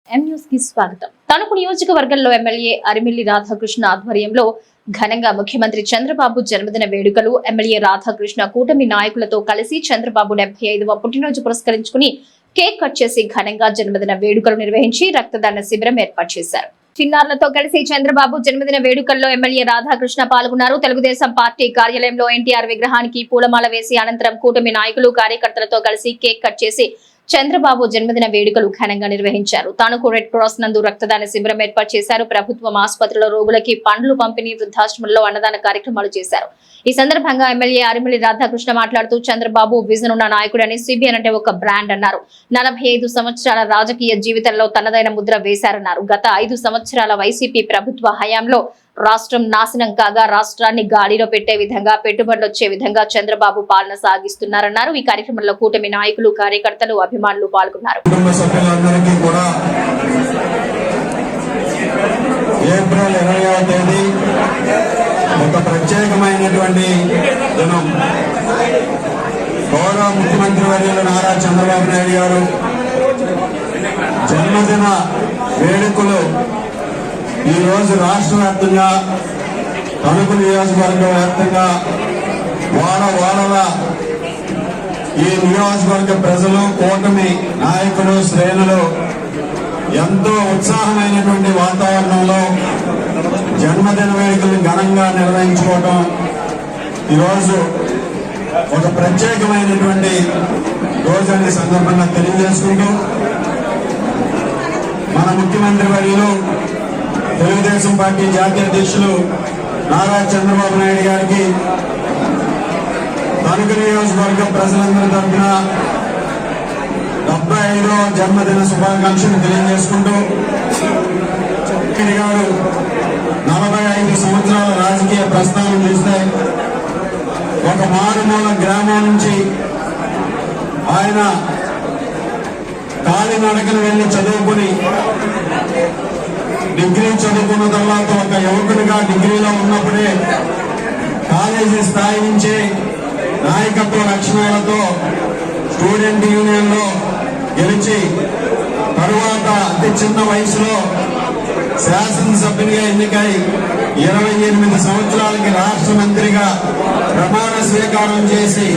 M news కి స్వాగతం. తణుకు నియోజకవర్గంలో ఎమ్మెల్యే అరిమిల్లి రాధాకృష్ణ ఆధ్వర్యంలో ఘనంగా ముఖ్యమంత్రి చంద్రబాబు జన్మదిన వేడుకలు. ఎమ్మెల్యే రాధాకృష్ణ కూటమి నాయకులతో కలిసి చంద్రబాబు 75వ పుట్టినరోజు పురస్కరించుకుని కేక్ కట్ చేసి ఘనంగా జన్మదిన వేడుకలు నిర్వహించి రక్తదాన శిబిరం ఏర్పాటు చేశారు. చిన్నారులతో కలిసి చంద్రబాబు జన్మదిన వేడుకల్లో ఎమ్మెల్యే రాధాకృష్ణ పాల్గొన్నారు. తెలుగుదేశం పార్టీ కార్యాలయంలో ఎన్టీఆర్ విగ్రహానికి పూలమాల వేసి అనంతరం కూటమి నాయకులు కార్యకర్తలతో కలిసి కేక్ కట్ చేసి చంద్రబాబు జన్మదిన వేడుకలు ఘనంగా నిర్వహించారు. తణుకు రెడ్ క్రాస్ నందు రక్తదాన శిబిరం ఏర్పాటు చేశారు. ప్రభుత్వం ఆసుపత్రిలో రోగులకి పండ్లు పంపిణీ, వృద్ధాశ్రమంలో అన్నదాన కార్యక్రమాలు చేశారు. ఈ సందర్భంగా ఎమ్మెల్యే అరిమిల్లి రాధాకృష్ణ మాట్లాడుతూ చంద్రబాబు విజన్ ఉన్న నాయకుడని, సిబిఎన్ అంటే ఒక బ్రాండ్ అన్నారు. 45 సంవత్సరాల రాజకీయ జీవితంలో తనదైన ముద్ర వేశారన్నారు. గత 5 సంవత్సరాల వైసీపీ ప్రభుత్వ హయాంలో రాష్ట్రం నాశనం కాగా రాష్ట్రాన్ని గాడిలో పెట్టే విధంగా, పెట్టుబడులు వచ్చే విధంగా చంద్రబాబు పాలన సాగిస్తున్నారన్నారు. ఈ కార్యక్రమంలో కూటమి నాయకులు, కార్యకర్తలు, అభిమానులు పాల్గొన్నారు. ఏప్రిల్ 20వ తేదీ ఒక ప్రత్యేకమైనటువంటి దినం. గౌరవ ముఖ్యమంత్రి వర్యులు నారా చంద్రబాబు నాయుడు గారు జన్మదిన వేడుకలు ఈ రోజు రాష్ట్ర వ్యాప్తంగా, తణుకు నియోజకవర్గ వ్యాప్తంగా వాడల ఈ నియోజకవర్గ ప్రజలు, కూటమి నాయకులు, శ్రేణులు ఎంతో ఉత్సాహమైనటువంటి వాతావరణంలో జన్మదిన వేడుకలు ఘనంగా నిర్వహించుకోవడం ఈరోజు ఒక ప్రత్యేకమైనటువంటి రోజు సందర్భంగా తెలియజేసుకుంటూ, మన ముఖ్యమంత్రి వర్యులు తెలుగుదేశం పార్టీ జాతీయ అధ్యక్షులు నారా చంద్రబాబు నాయుడు గారికి తణుకు నియోజకవర్గ ప్రజలందరి తరఫున 75వ జన్మదిన శుభాకాంక్షలు తెలియజేసుకుంటూ, గారు 45 సంవత్సరాల రాజకీయ ప్రస్థానం చూస్తే ఒక మారుమూల గ్రామం నుంచి ఆయన కాలినడకను వెళ్లి చదువుకుని డిగ్రీ చదువుకున్న తర్వాత ఒక యువకుడిగా డిగ్రీలో ఉన్నప్పుడే కాలేజీ స్థాయి నుంచే నాయకత్వ లక్షణాలతో స్టూడెంట్ యూనియన్ లో గెలిచి తరువాత అతి చిన్న వయసులో శాసనసభ్యునిగా ఎన్నికై 28 సంవత్సరాలకి రాష్ట్ర మంత్రిగా ప్రమాణ స్వీకారం చేసి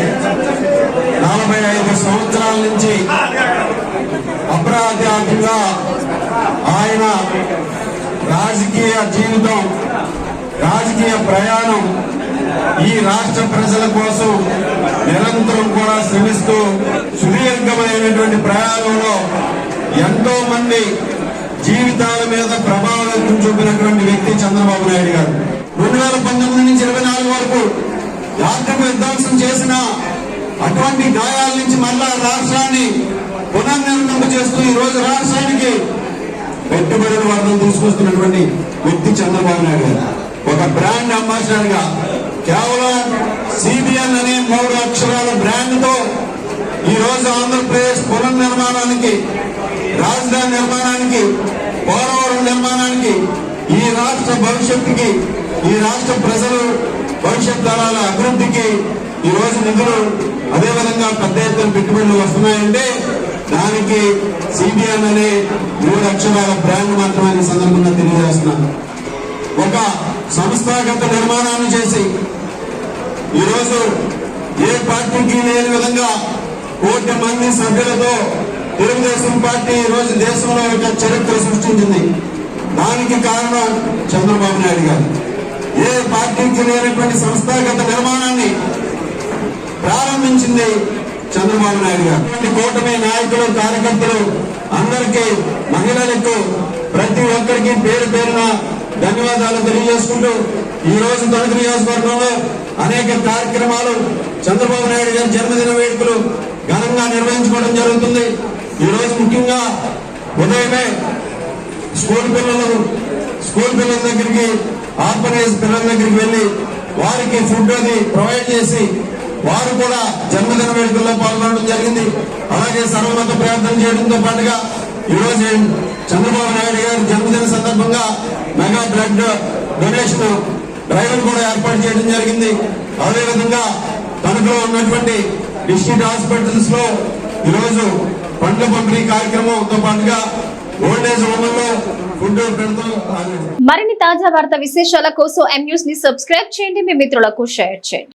45 సంవత్సరాల నుంచి అప్రతిహతంగా ఆయన రాజకీయ జీవితం, రాజకీయ ప్రయాణం ఈ రాష్ట్ర ప్రజల కోసం నిరంతరం కూడా శ్రమిస్తూ సుదీర్ఘమైనటువంటి ప్రయాణంలో ఎంతో మంది జీవితాల మీద ప్రభావం చూపినటువంటి వ్యక్తి చంద్రబాబు నాయుడు గారు. 2019 నుంచి 24 వరకు ఆర్థిక విధ్వంసం చేసిన అటువంటి గాయాల నుంచి మళ్ళా రాష్ట్రాన్ని పునర్నిర్మాణం చేస్తూ ఈ రోజు రాష్ట్రానికి పెట్టుబడుల వర్గం తీసుకొస్తున్నటువంటి వ్యక్తి చంద్రబాబు నాయుడు గారు. ఒక బ్రాండ్ అంబాసిడర్ గా కేవలం సిబిఎన్ అనే 3 అక్షరాల బ్రాండ్ తో ఈ రోజు ఆంధ్రప్రదేశ్ పునర్నిర్మాణానికి, రాజధాని నిర్మాణానికి, పోలవరం నిర్మాణానికి, ఈ రాష్ట్ర భవిష్యత్తుకి, ఈ రాష్ట్ర ప్రజలు భవిష్యత్ తరాల అభివృద్ధికి ఈ రోజు నిధులు, అదేవిధంగా పెద్ద ఎత్తున పెట్టుబడులు వస్తున్నాయంటే దానికి సిబిఎన్ అనే 3 అక్షరాల బ్రాండ్ మాత్రమే సందర్భంగా తెలియజేస్తున్నాను. ఒక సంస్థాగత నిర్మాణాన్ని చేసి ఈరోజు ఏ పార్టీకి లేని విధంగా 1 కోటి మంది సభ్యులతో తెలుగుదేశం పార్టీ ఈ రోజు దేశంలో ఒక చరిత్ర సృష్టించింది. దానికి కారణం చంద్రబాబు నాయుడు గారు. ఏ పార్టీకి లేనటువంటి సంస్థాగత నిర్మాణాన్ని ప్రారంభించింది చంద్రబాబు నాయుడు గారు. కూటమి నాయకులు, కార్యకర్తలు అందరికీ, మహిళలకు, ప్రతి ఒక్కరికి పేరు పేరున ధన్యవాదాలు తెలియజేసుకుంటూ, ఈ రోజు తణుకు నియోజకవర్గంలో అనేక కార్యక్రమాలు, చంద్రబాబు నాయుడు గారి జన్మదిన వేడుకలు ఘనంగా నిర్వహించుకోవడం జరుగుతుంది. ఈ రోజు ముఖ్యంగా ఉదయమే స్కూల్ పిల్లల దగ్గరికి, ఆర్ఫనేజ్ పిల్లల దగ్గరికి వెళ్లి వారికి ఫుడ్ అది ప్రొవైడ్ చేసి వారు కూడా జన్మదిన వేడుకల్లో పాల్గొనడం జరిగింది. అలాగే సర్వమత ప్రార్థన చేయడంతో పాటుగా ఈ రోజు చంద్రబాబు నాయుడు గారి జన్మదిన సందర్భంగా మెగా బ్లడ్ డొనేషన్ డ్రైవ్ కూడా ఏర్పాటు చేయడం జరిగింది. అదేవిధంగా తణుకులో ఉన్నటువంటి డిస్ట్రిక్ట్ హాస్పిటల్స్ లో ఈరోజు పండ్ల పంపిణీ కార్యక్రమంతో పాటుగా ఓల్డ్ ఏజ్ హోమ్ లో ఫుడ్ పెడతాం. మరిన్ని తాజా వార్తా విశేషాల కోసం M News ని సబ్స్క్రైబ్ చేయండి, మీ మిత్రులకు షేర్ చేయండి.